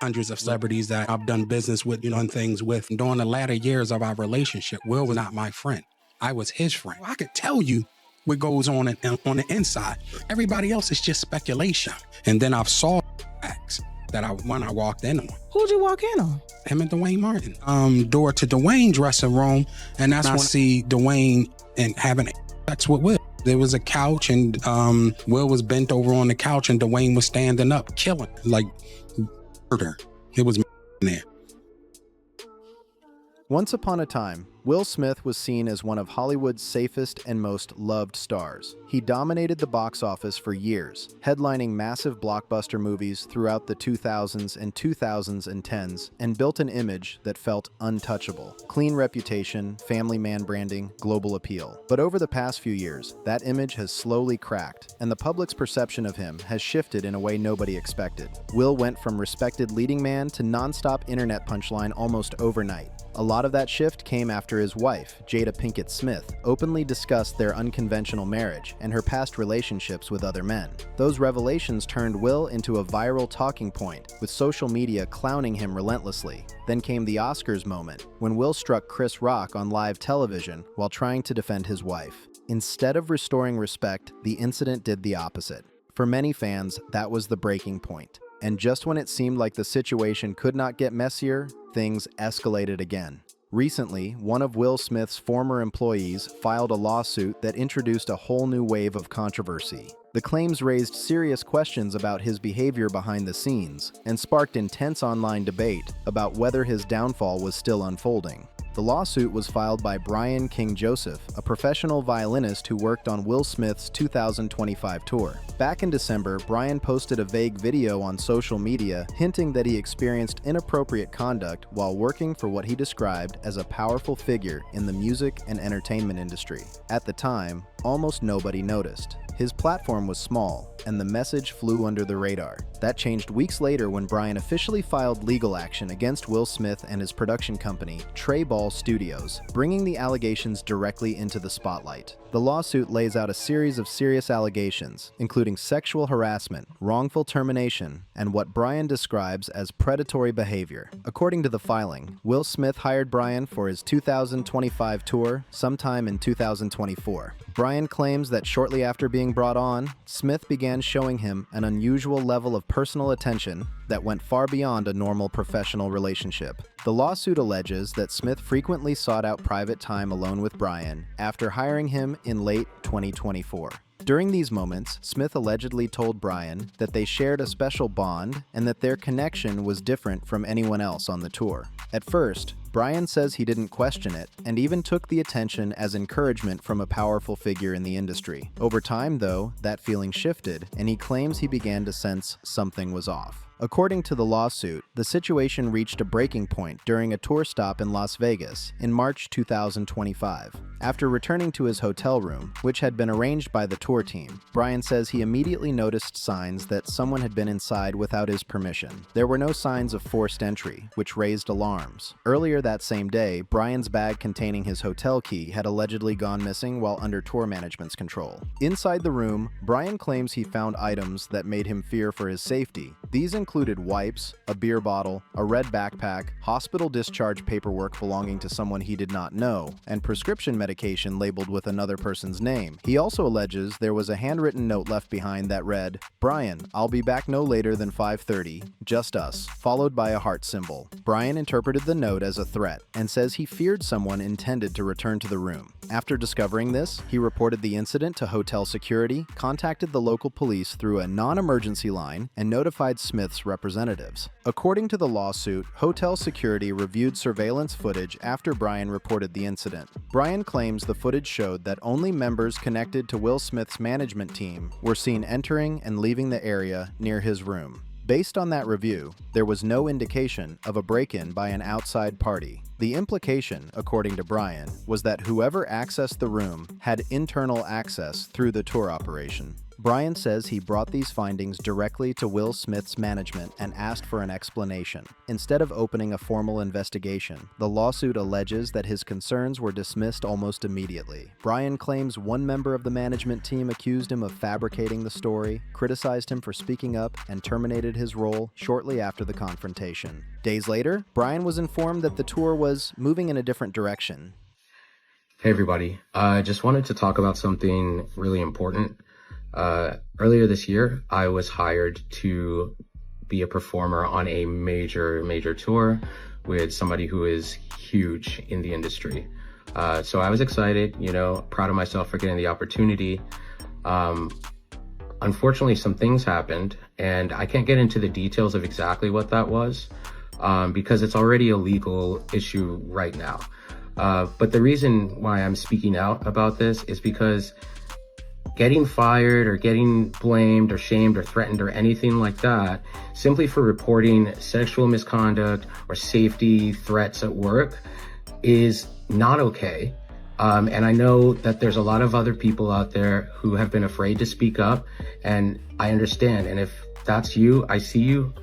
hundreds of celebrities that I've done business with, and things with. During the latter years of our relationship, Will was not my friend. I was his friend. I could tell you what goes on on the inside. Everybody else is just speculation. And then I saw acts that when I walked in on. Who'd you walk in on? Him and Dwayne Martin. Door to Dwayne's dressing room, and that's when I see Dwayne and having sex with Will. There was a couch, and Will was bent over on the couch, and Dwayne was standing up, killing, like murder. It was there. Once upon a time, Will Smith was seen as one of Hollywood's safest and most loved stars. He dominated the box office for years, headlining massive blockbuster movies throughout the 2000s and 2010s, and built an image that felt untouchable. Clean reputation, family man branding, global appeal. But over the past few years, that image has slowly cracked, and the public's perception of him has shifted in a way nobody expected. Will went from respected leading man to non-stop internet punchline almost overnight. A lot of that shift came after his wife, Jada Pinkett Smith, openly discussed their unconventional marriage and her past relationships with other men. Those revelations turned Will into a viral talking point, with social media clowning him relentlessly. Then came the Oscars moment, when Will struck Chris Rock on live television while trying to defend his wife. Instead of restoring respect, the incident did the opposite. For many fans, that was the breaking point. And just when it seemed like the situation could not get messier, things escalated again. Recently, one of Will Smith's former employees filed a lawsuit that introduced a whole new wave of controversy. The claims raised serious questions about his behavior behind the scenes and sparked intense online debate about whether his downfall was still unfolding. The lawsuit was filed by Brian King Joseph, a professional violinist who worked on Will Smith's 2025 tour. Back in December, Brian posted a vague video on social media hinting that he experienced inappropriate conduct while working for what he described as a powerful figure in the music and entertainment industry. At the time, almost nobody noticed. His platform was small, and the message flew under the radar. That changed weeks later when Brian officially filed legal action against Will Smith and his production company, Trey Ball Studios, bringing the allegations directly into the spotlight. The lawsuit lays out a series of serious allegations, including sexual harassment, wrongful termination, and what Brian describes as predatory behavior. According to the filing, Will Smith hired Brian for his 2025 tour sometime in 2024. Brian claims that shortly after being brought on, Smith began showing him an unusual level of personal attention that went far beyond a normal professional relationship. The lawsuit alleges that Smith frequently sought out private time alone with Brian after hiring him in late 2024. During these moments, Smith allegedly told Brian that they shared a special bond and that their connection was different from anyone else on the tour. At first, Brian says he didn't question it and even took the attention as encouragement from a powerful figure in the industry. Over time, though, that feeling shifted, and he claims he began to sense something was off. According to the lawsuit, the situation reached a breaking point during a tour stop in Las Vegas in March 2025. After returning to his hotel room, which had been arranged by the tour team, Brian says he immediately noticed signs that someone had been inside without his permission. There were no signs of forced entry, which raised alarms. Earlier that same day, Brian's bag containing his hotel key had allegedly gone missing while under tour management's control. Inside the room, Brian claims he found items that made him fear for his safety. These included wipes, a beer bottle, a red backpack, hospital discharge paperwork belonging to someone he did not know, and prescription medication labeled with another person's name. He also alleges there was a handwritten note left behind that read, "Brian, I'll be back no later than 5:30, just us," followed by a heart symbol. Brian interpreted the note as a threat and says he feared someone intended to return to the room. After discovering this, he reported the incident to hotel security, contacted the local police through a non-emergency line, and notified Smith's representatives. According to the lawsuit, hotel security reviewed surveillance footage after Brian reported the incident. Brian claims the footage showed that only members connected to Will Smith's management team were seen entering and leaving the area near his room. Based on that review, there was no indication of a break-in by an outside party. The implication, according to Brian, was that whoever accessed the room had internal access through the tour operation. Brian says he brought these findings directly to Will Smith's management and asked for an explanation. Instead of opening a formal investigation, the lawsuit alleges that his concerns were dismissed almost immediately. Brian claims one member of the management team accused him of fabricating the story, criticized him for speaking up, and terminated his role shortly after the confrontation. Days later, Brian was informed that the tour was moving in a different direction. Hey everybody, I just wanted to talk about something really important. Earlier this year, I was hired to be a performer on a major tour with somebody who is huge in the industry. So I was excited, proud of myself for getting the opportunity. Unfortunately, some things happened, and I can't get into the details of exactly what that was, because it's already a legal issue right now. But the reason why I'm speaking out about this is because getting fired or getting blamed or shamed or threatened or anything like that simply for reporting sexual misconduct or safety threats at work is not okay. And I know that there's a lot of other people out there who have been afraid to speak up, and I understand. And if that's you, I see you.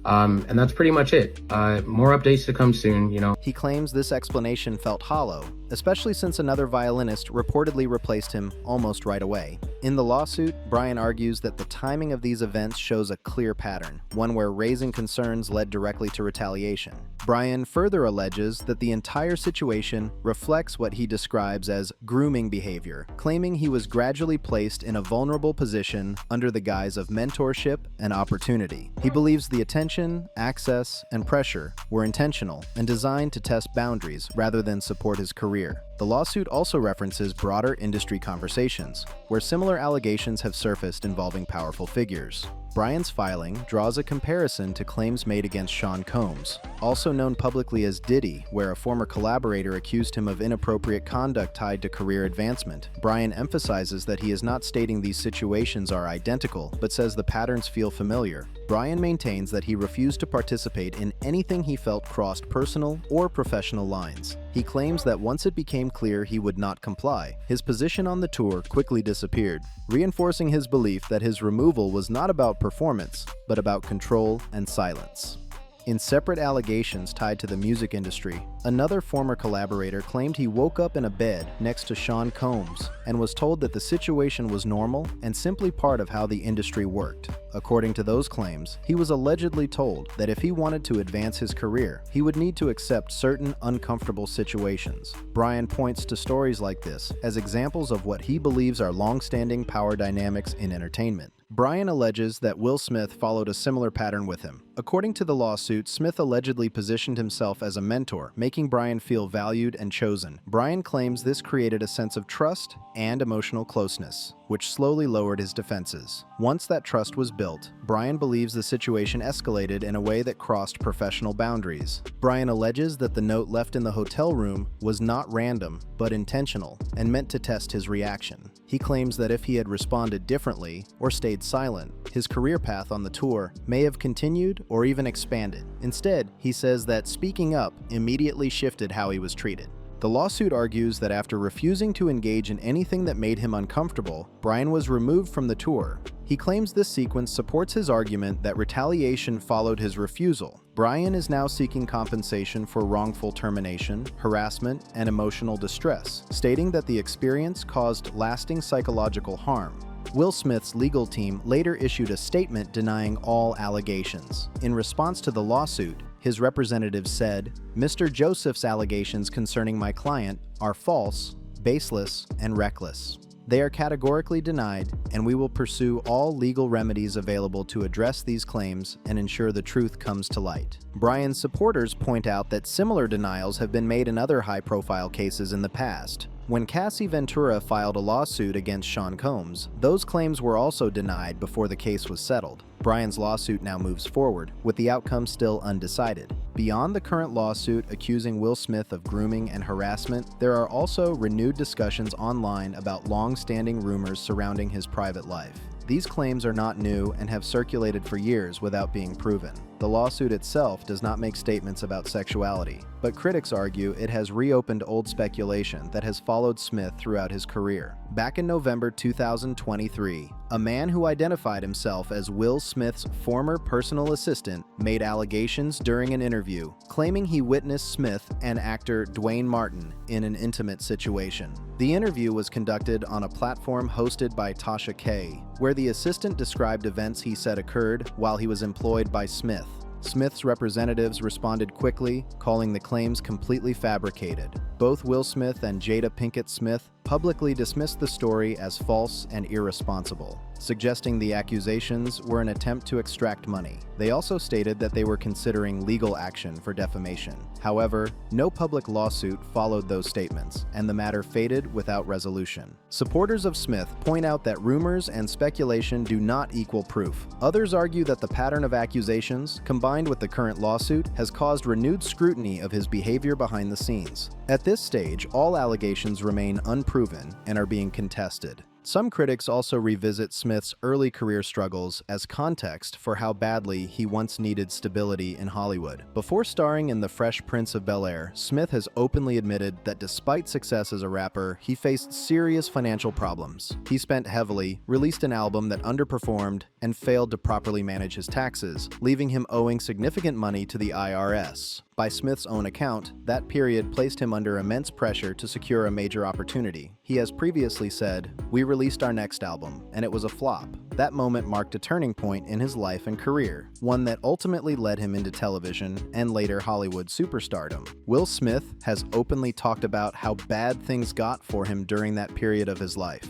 And that's pretty much it. More updates to come soon, He claims this explanation felt hollow, especially since another violinist reportedly replaced him almost right away. In the lawsuit, Brian argues that the timing of these events shows a clear pattern, one where raising concerns led directly to retaliation. Brian further alleges that the entire situation reflects what he describes as grooming behavior, claiming he was gradually placed in a vulnerable position under the guise of mentorship and opportunity. He believes the attention, access, and pressure were intentional and designed to test boundaries rather than support his career. The lawsuit also references broader industry conversations, where similar allegations have surfaced involving powerful figures. Brian's filing draws a comparison to claims made against Sean Combs, also known publicly as Diddy, where a former collaborator accused him of inappropriate conduct tied to career advancement. Brian emphasizes that he is not stating these situations are identical, but says the patterns feel familiar. Brian maintains that he refused to participate in anything he felt crossed personal or professional lines. He claims that once it became clear he would not comply, his position on the tour quickly disappeared, reinforcing his belief that his removal was not about performance, but about control and silence. In separate allegations tied to the music industry, another former collaborator claimed he woke up in a bed next to Sean Combs and was told that the situation was normal and simply part of how the industry worked. According to those claims, he was allegedly told that if he wanted to advance his career, he would need to accept certain uncomfortable situations. Brian points to stories like this as examples of what he believes are long-standing power dynamics in entertainment. Brian alleges that Will Smith followed a similar pattern with him. According to the lawsuit, Smith allegedly positioned himself as a mentor, making Brian feel valued and chosen. Brian claims this created a sense of trust and emotional closeness, which slowly lowered his defenses. Once that trust was built, Brian believes the situation escalated in a way that crossed professional boundaries. Brian alleges that the note left in the hotel room was not random, but intentional, and meant to test his reaction. He claims that if he had responded differently or stayed silent, his career path on the tour may have continued or even expanded. Instead, he says that speaking up immediately shifted how he was treated. The lawsuit argues that after refusing to engage in anything that made him uncomfortable, Brian was removed from the tour. He claims this sequence supports his argument that retaliation followed his refusal. Brian is now seeking compensation for wrongful termination, harassment, and emotional distress, stating that the experience caused lasting psychological harm. Will Smith's legal team later issued a statement denying all allegations. In response to the lawsuit, his representative said, "Mr. Joseph's allegations concerning my client are false, baseless, and reckless. They are categorically denied, and we will pursue all legal remedies available to address these claims and ensure the truth comes to light." Brian's supporters point out that similar denials have been made in other high-profile cases in the past. When Cassie Ventura filed a lawsuit against Sean Combs, those claims were also denied before the case was settled. Brian's lawsuit now moves forward, with the outcome still undecided. Beyond the current lawsuit accusing Will Smith of grooming and harassment, there are also renewed discussions online about long-standing rumors surrounding his private life. These claims are not new and have circulated for years without being proven. The lawsuit itself does not make statements about sexuality, but critics argue it has reopened old speculation that has followed Smith throughout his career. Back in November 2023, A man who identified himself as Will Smith's former personal assistant made allegations during an interview, claiming he witnessed Smith and actor Dwayne Martin in an intimate situation. The interview was conducted on a platform hosted by Tasha K, where the assistant described events he said occurred while he was employed by Smith. Smith's representatives responded quickly, calling the claims completely fabricated. Both Will Smith and Jada Pinkett Smith publicly dismissed the story as false and irresponsible, suggesting the accusations were an attempt to extract money. They also stated that they were considering legal action for defamation. However, no public lawsuit followed those statements, and the matter faded without resolution. Supporters of Smith point out that rumors and speculation do not equal proof. Others argue that the pattern of accusations, combined with the current lawsuit, has caused renewed scrutiny of his behavior behind the scenes. At this stage, all allegations remain unproven and are being contested. Some critics also revisit Smith's early career struggles as context for how badly he once needed stability in Hollywood. Before starring in The Fresh Prince of Bel-Air, Smith has openly admitted that despite success as a rapper, he faced serious financial problems. He spent heavily, released an album that underperformed, and failed to properly manage his taxes, leaving him owing significant money to the IRS. By Smith's own account, that period placed him under immense pressure to secure a major opportunity. He has previously said, "We released our next album, and it was a flop." That moment marked a turning point in his life and career, one that ultimately led him into television and later Hollywood superstardom. Will Smith has openly talked about how bad things got for him during that period of his life.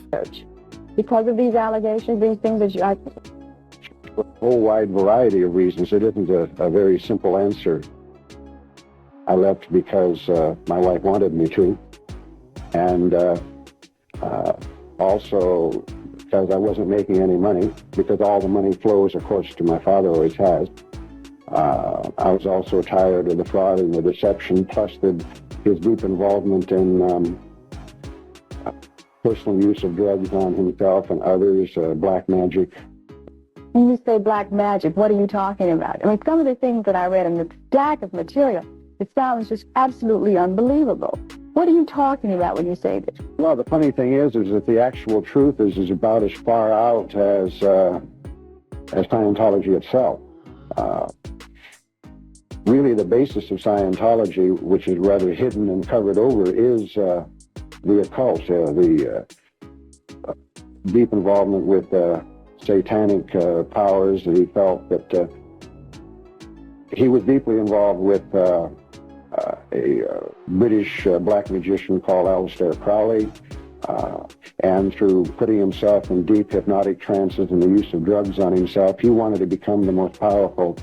Because of these allegations, these things that a whole wide variety of reasons. It isn't a very simple answer. I left because my wife wanted me to, and also because I wasn't making any money, because all the money flows, of course, to my father, always has. I was also tired of the fraud and the deception, plus his deep involvement in personal use of drugs on himself and others, black magic. When you say black magic, what are you talking about? I mean, some of the things that I read in the stack of material, it sounds just absolutely unbelievable. What are you talking about when you say this? Well, the funny thing is that the actual truth is about as far out as Scientology itself. Really, the basis of Scientology, which is rather hidden and covered over, is the occult, the deep involvement with satanic powers. That he felt that he was deeply involved with a British black magician called Aleister Crowley, and through putting himself in deep hypnotic trances and the use of drugs on himself, he wanted to become the most powerful.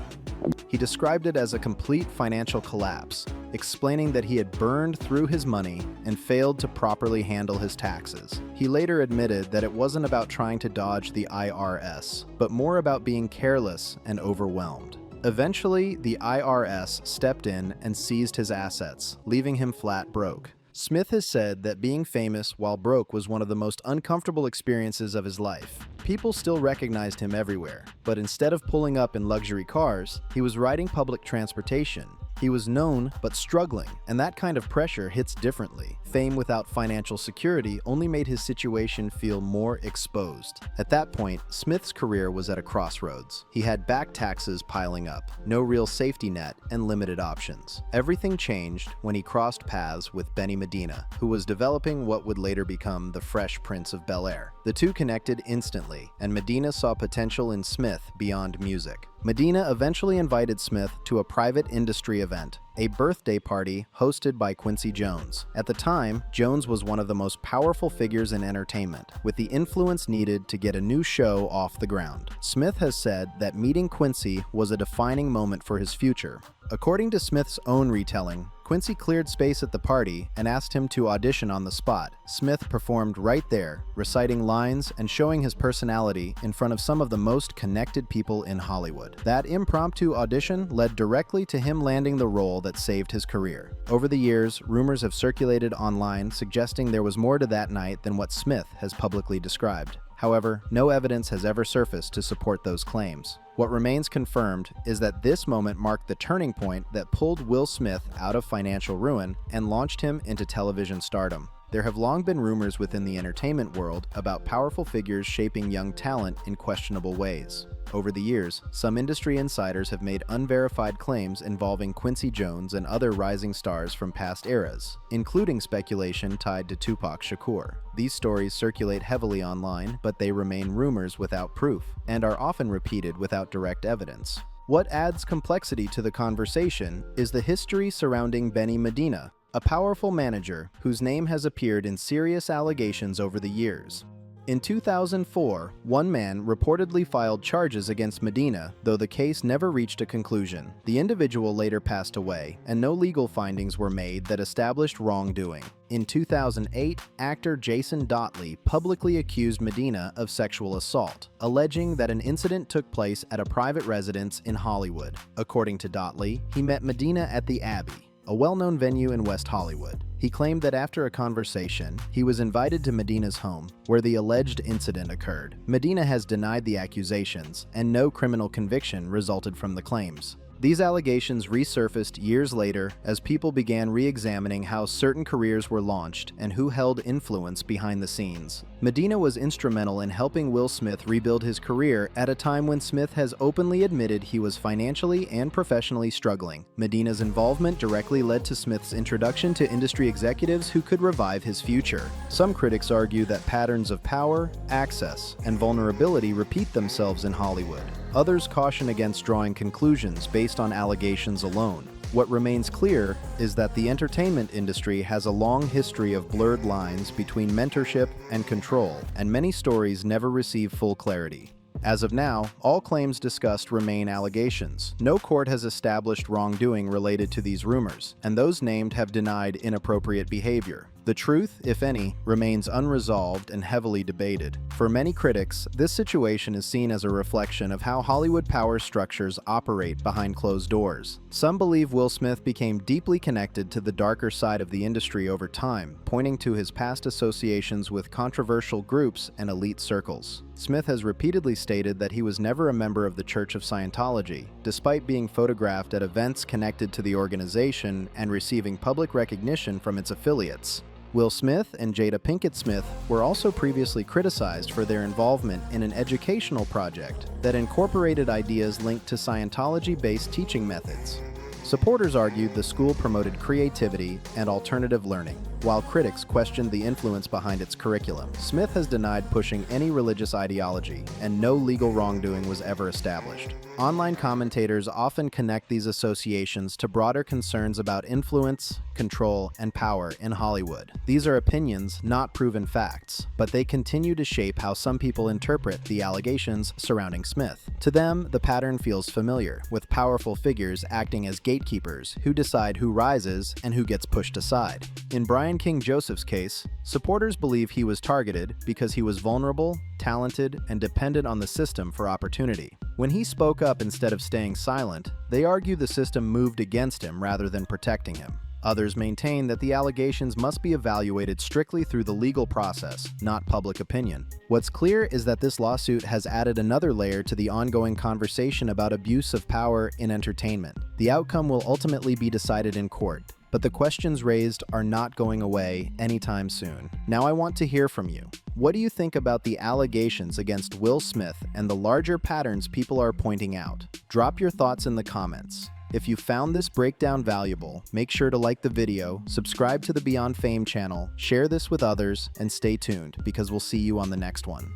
He described it as a complete financial collapse, explaining that he had burned through his money and failed to properly handle his taxes. He later admitted that it wasn't about trying to dodge the IRS, but more about being careless and overwhelmed. Eventually, the IRS stepped in and seized his assets, leaving him flat broke. Smith has said that being famous while broke was one of the most uncomfortable experiences of his life. People still recognized him everywhere, but instead of pulling up in luxury cars, he was riding public transportation. He was known but struggling, and that kind of pressure hits differently. Fame without financial security only made his situation feel more exposed. At that point, Smith's career was at a crossroads. He had back taxes piling up, no real safety net, and limited options. Everything changed when he crossed paths with Benny Medina, who was developing what would later become the Fresh Prince of Bel-Air. The two connected instantly, and Medina saw potential in Smith beyond music. Medina eventually invited Smith to a private industry event, a birthday party hosted by Quincy Jones. At the time, Jones was one of the most powerful figures in entertainment, with the influence needed to get a new show off the ground. Smith has said that meeting Quincy was a defining moment for his future. According to Smith's own retelling, Quincy cleared space at the party and asked him to audition on the spot. Smith performed right there, reciting lines and showing his personality in front of some of the most connected people in Hollywood. That impromptu audition led directly to him landing the role that saved his career. Over the years, rumors have circulated online suggesting there was more to that night than what Smith has publicly described. However, no evidence has ever surfaced to support those claims. What remains confirmed is that this moment marked the turning point that pulled Will Smith out of financial ruin and launched him into television stardom. There have long been rumors within the entertainment world about powerful figures shaping young talent in questionable ways. Over the years, some industry insiders have made unverified claims involving Quincy Jones and other rising stars from past eras, including speculation tied to Tupac Shakur. These stories circulate heavily online, but they remain rumors without proof, and are often repeated without direct evidence. What adds complexity to the conversation is the history surrounding Benny Medina, a powerful manager whose name has appeared in serious allegations over the years. In 2004, one man reportedly filed charges against Medina, though the case never reached a conclusion. The individual later passed away, and no legal findings were made that established wrongdoing. In 2008, actor Jason Dotley publicly accused Medina of sexual assault, alleging that an incident took place at a private residence in Hollywood. According to Dotley, he met Medina at the Abbey, a well-known venue in West Hollywood. He claimed that after a conversation, he was invited to Medina's home, where the alleged incident occurred. Medina has denied the accusations, and no criminal conviction resulted from the claims. These allegations resurfaced years later as people began re-examining how certain careers were launched and who held influence behind the scenes. Medina was instrumental in helping Will Smith rebuild his career at a time when Smith has openly admitted he was financially and professionally struggling. Medina's involvement directly led to Smith's introduction to industry executives who could revive his future. Some critics argue that patterns of power, access, and vulnerability repeat themselves in Hollywood. Others caution against drawing conclusions based on allegations alone. What remains clear is that the entertainment industry has a long history of blurred lines between mentorship and control, and many stories never receive full clarity. As of now, all claims discussed remain allegations. No court has established wrongdoing related to these rumors, and those named have denied inappropriate behavior. The truth, if any, remains unresolved and heavily debated. For many critics, this situation is seen as a reflection of how Hollywood power structures operate behind closed doors. Some believe Will Smith became deeply connected to the darker side of the industry over time, pointing to his past associations with controversial groups and elite circles. Smith has repeatedly stated that he was never a member of the Church of Scientology, despite being photographed at events connected to the organization and receiving public recognition from its affiliates. Will Smith and Jada Pinkett Smith were also previously criticized for their involvement in an educational project that incorporated ideas linked to Scientology-based teaching methods. Supporters argued the school promoted creativity and alternative learning, while critics questioned the influence behind its curriculum. Smith has denied pushing any religious ideology, and no legal wrongdoing was ever established. Online commentators often connect these associations to broader concerns about influence, control, and power in Hollywood. These are opinions, not proven facts, but they continue to shape how some people interpret the allegations surrounding Smith. To them, the pattern feels familiar, with powerful figures acting as gatekeepers who decide who rises and who gets pushed aside. In Brian King Joseph's case, supporters believe he was targeted because he was vulnerable, talented, and dependent on the system for opportunity. When he spoke up instead of staying silent, they argue the system moved against him rather than protecting him. Others maintain that the allegations must be evaluated strictly through the legal process, not public opinion. What's clear is that this lawsuit has added another layer to the ongoing conversation about abuse of power in entertainment. The outcome will ultimately be decided in court, but the questions raised are not going away anytime soon. Now I want to hear from you. What do you think about the allegations against Will Smith and the larger patterns people are pointing out? Drop your thoughts in the comments. If you found this breakdown valuable, make sure to like the video, subscribe to the BeyondFame channel, share this with others, and stay tuned because we'll see you on the next one.